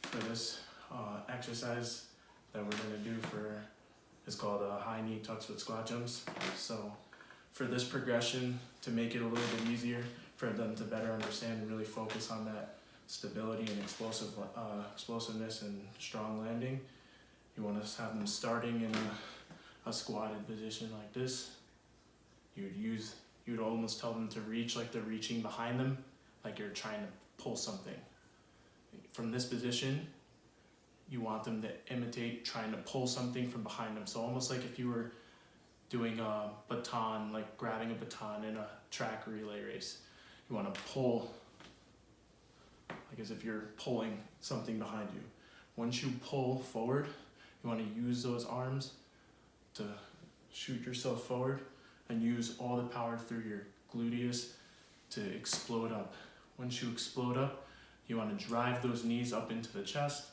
for this exercise that we're going to do is called high knee tucks with squat jumps. So for this progression, to make it a little bit easier for them to better understand and really focus on that stability and explosiveness and strong landing, you want to have them starting in a squatted position like this. You'd almost tell them to reach like they're reaching behind them, like you're trying to pull something. From this position, you want them to imitate trying to pull something from behind them. So almost like if you were doing a baton, like grabbing a baton in a track relay race. You want to pull, like as if you're pulling something behind you. Once you pull forward, you want to use those arms to shoot yourself forward and use all the power through your gluteus to explode up. Once you explode up, you want to drive those knees up into the chest,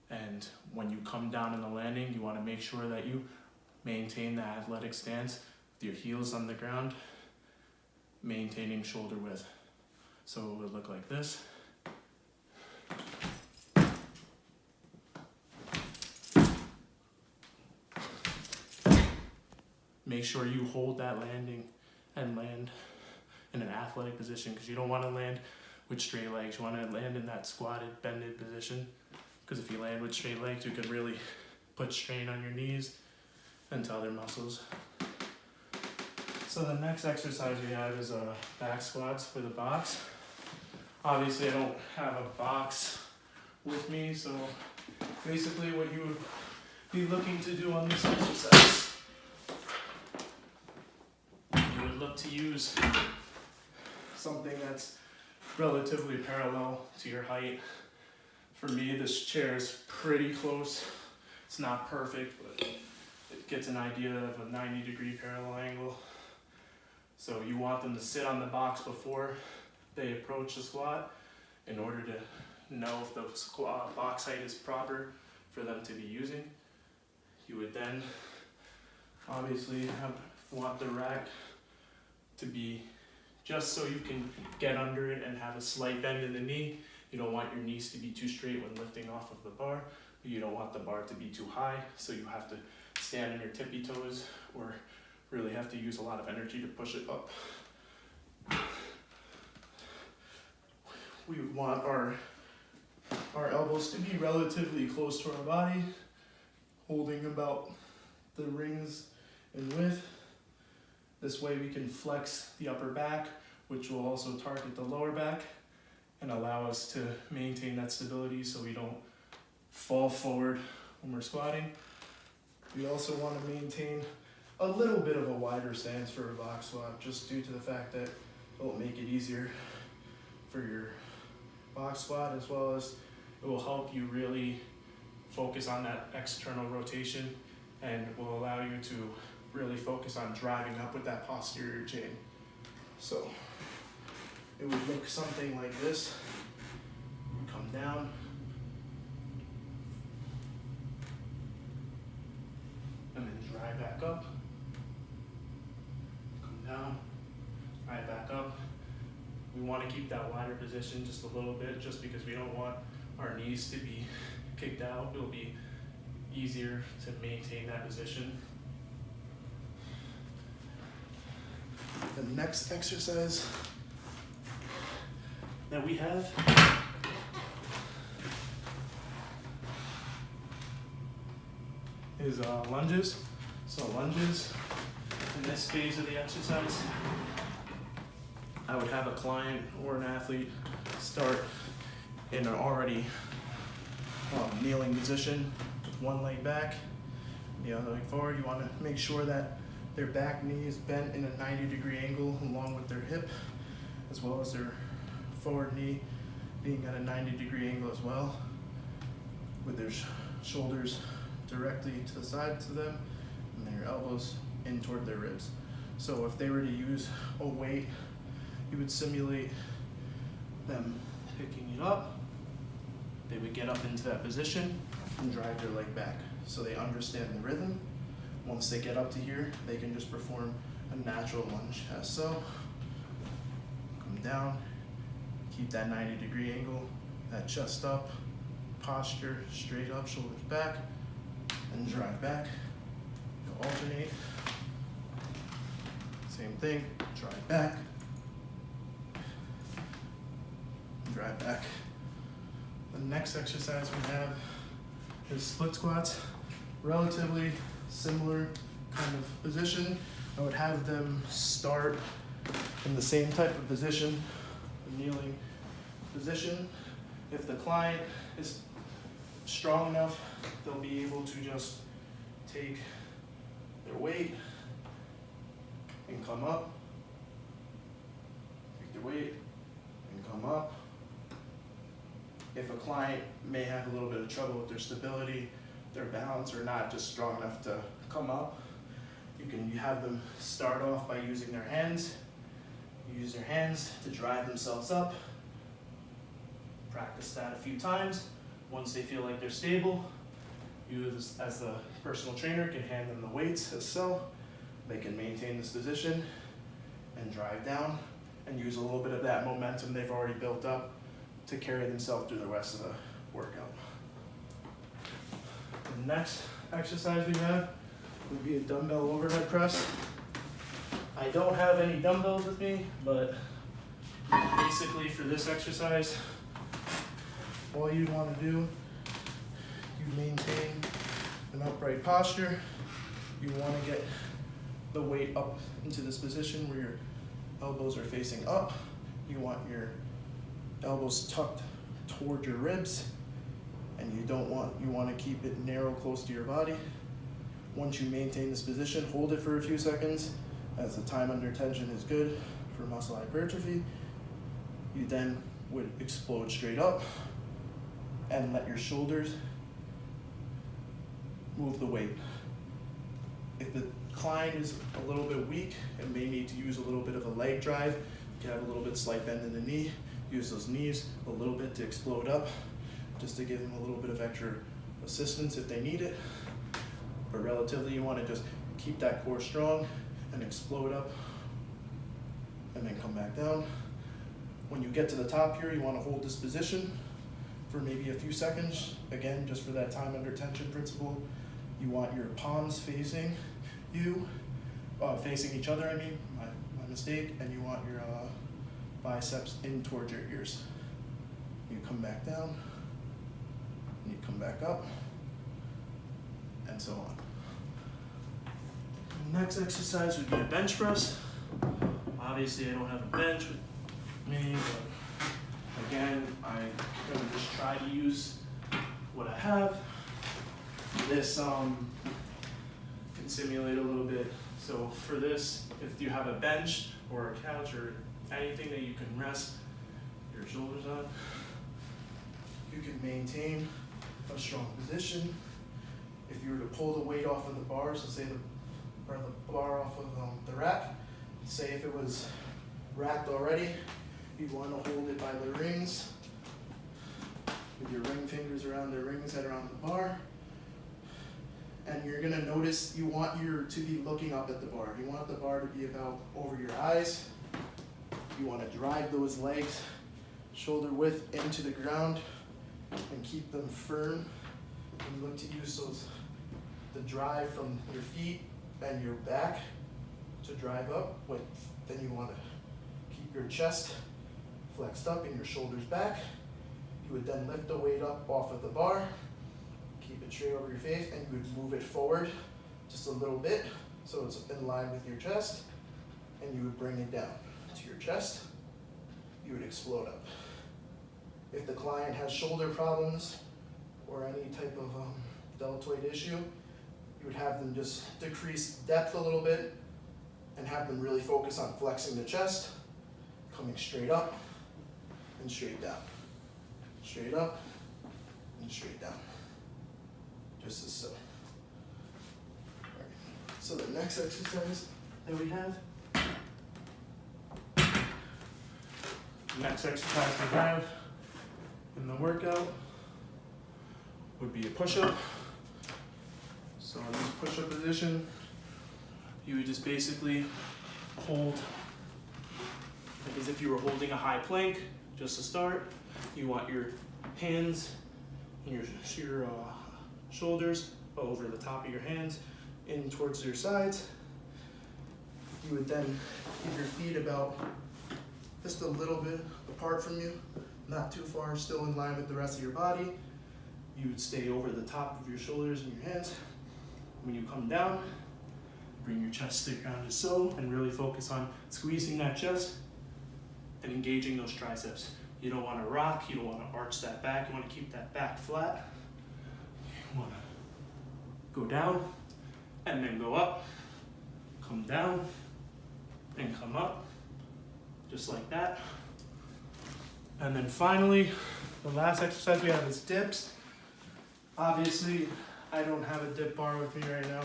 and when you come down in the landing, you want to make sure that you maintain that athletic stance with your heels on the ground, maintaining shoulder width. So it would look like this. Make sure you hold that landing and land in an athletic position, because you don't want to land with straight legs. You want to land in that squatted, bended position, because if you land with straight legs, you could really put strain on your knees and to other muscles. So the next exercise we have is back squats with a box. Obviously I don't have a box with me, so basically what you would be looking to do on this exercise, you would look to use something that's relatively parallel to your height. For me, this chair is pretty close. It's not perfect, but it gets an idea of a 90-degree parallel angle. So you want them to sit on the box before they approach the squat in order to know if the squat box height is proper for them to be using. You would then obviously want the rack to be just so you can get under it and have a slight bend in the knee. You don't want your knees to be too straight when lifting off of the bar, but you don't want the bar to be too high, so you have to stand on your tippy toes or really have to use a lot of energy to push it up. We want our elbows to be relatively close to our body, holding about the rings in width. This way we can flex the upper back, which will also target the lower back and allow us to maintain that stability so we don't fall forward when we're squatting. We also want to maintain a little bit of a wider stance for a box squat, just due to the fact that it will make it easier for your box squat, as well as it will help you really focus on that external rotation and will allow you to really focus on driving up with that posterior chain. So it would look something like this. Come down. And then drive back up. Come down. Drive back up. We want to keep that wider position just a little bit, just because we don't want our knees to be kicked out. It'll be easier to maintain that position. The next exercise that we have is lunges. So lunges, in this phase of the exercise, I would have a client or an athlete start in an already kneeling position with one leg back, the other leg forward. You want to make sure that their back knee is bent in a 90-degree angle along with their hip, as well as their forward knee being at a 90-degree angle as well, with their shoulders directly to the sides of them and their elbows in toward their ribs. So if they were to use a weight, you would simulate them picking it up. They would get up into that position and drive their leg back, so they understand the rhythm. Once they get up to here, they can just perform a natural lunge as so. Come down, keep that 90-degree angle, that chest up, posture straight up, shoulders back, and drive back. You'll alternate. Same thing, drive back, drive back. The next exercise we have is split squats. Relatively similar kind of position. I would have them start in the same type of position, kneeling position. If the client is strong enough, they'll be able to just take their weight and come up, take their weight and come up. If a client may have a little bit of trouble with their stability, their balance, or not just strong enough to come up, you can have them start off by using their hands. Use their hands to drive themselves up. Practice that a few times. Once they feel like they're stable, you as the personal trainer can hand them the weights as so. They can maintain this position and drive down and use a little bit of that momentum they've already built up to carry themselves through the rest of the workout. The next exercise we have would be a dumbbell overhead press. I don't have any dumbbells with me, but basically for this exercise, all you want to do, you maintain an upright posture. You want to get the weight up into this position where your elbows are facing up. You want your elbows tucked toward your ribs, and you want to keep it narrow close to your body. Once you maintain this position, hold it for a few seconds, as the time under tension is good for muscle hypertrophy. You then would explode straight up and let your shoulders move the weight. If the client is a little bit weak and may need to use a little bit of a leg drive, you can have a little bit slight bend in the knee. Use those knees a little bit to explode up, just to give them a little bit of extra assistance if they need it. But relatively, you want to just keep that core strong and explode up and then come back down. When you get to the top here, you want to hold this position for maybe a few seconds. Again, just for that time under tension principle. You want your palms facing you, facing each other, my mistake, and you want your biceps in towards your ears. You come back down, and you come back up, and so on. The next exercise would be a bench press. Obviously, I don't have a bench with me, but again, I'm gonna just try to use what I have. This can simulate a little bit. So for this, if you have a bench or a couch or anything that you can rest your shoulders on, you can maintain a strong position. If you were to pull the weight off of the bar, so say the bar off of the rack, say if it was racked already, you'd want to hold it by the rings with your ring fingers around the rings that are on the bar. And you're gonna notice you want to be looking up at the bar. You want the bar to be about over your eyes. You want to drive those legs shoulder width into the ground and keep them firm. And look to use the drive from your feet and your back to drive up. Then you want to keep your chest flexed up and your shoulders back. You would then lift the weight up off of the bar, keep it straight over your face, and you would move it forward just a little bit so it's in line with your chest, and you would bring it down to your chest. You would explode up. If the client has shoulder problems or any type of deltoid issue, you would have them just decrease depth a little bit and have them really focus on flexing the chest, coming straight up and straight down. Straight up and straight down. Just as so. Right. So the next exercise that we have, next exercise we have in the workout would be a push-up. So in this push-up position, you would just basically hold, like as if you were holding a high plank, just to start. You want your hands your shoulders over the top of your hands in towards your sides. You would then keep your feet about just a little bit apart from you, not too far, still in line with the rest of your body. You would stay over the top of your shoulders and your hands. When you come down, bring your chest to the ground as so, and really focus on squeezing that chest and engaging those triceps. You don't want to rock, you don't want to arch that back, you want to keep that back flat. You want to go down and then go up, come down and come up, just like that. And then finally, the last exercise we have is dips. Obviously, I don't have a dip bar with me right now,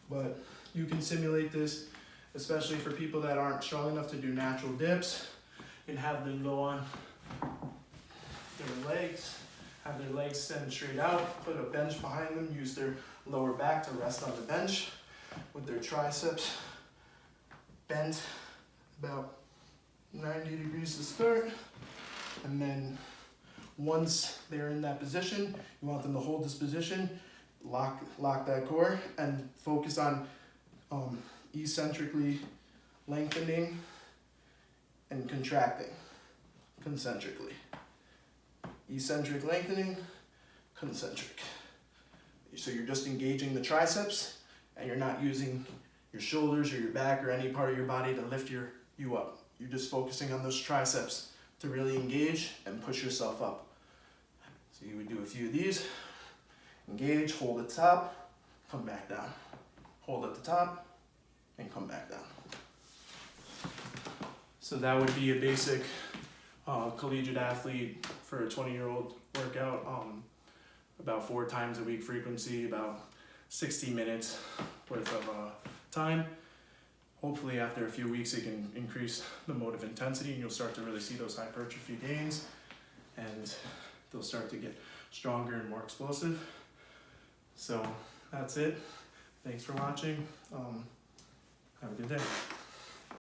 but you can simulate this, especially for people that aren't strong enough to do natural dips, and have them go on their legs, have their legs stand straight out, put a bench behind them, use their lower back to rest on the bench with their triceps bent about 90 degrees to start. And then once they're in that position, you want them to hold this position, lock that core, and focus on eccentrically lengthening and contracting concentrically. Eccentric lengthening, concentric. So you're just engaging the triceps, and you're not using your shoulders or your back or any part of your body to lift you up. You're just focusing on those triceps to really engage and push yourself up. So you would do a few of these. Engage, hold at the top, come back down. Hold at the top, and come back down. So that would be a basic collegiate athlete for a 20-year-old workout. About 4 times a week frequency, about 60 minutes worth of time. Hopefully after a few weeks it can increase the mode of intensity and you'll start to really see those hypertrophy gains, and they'll start to get stronger and more explosive. So that's it. Thanks for watching. Have a good day.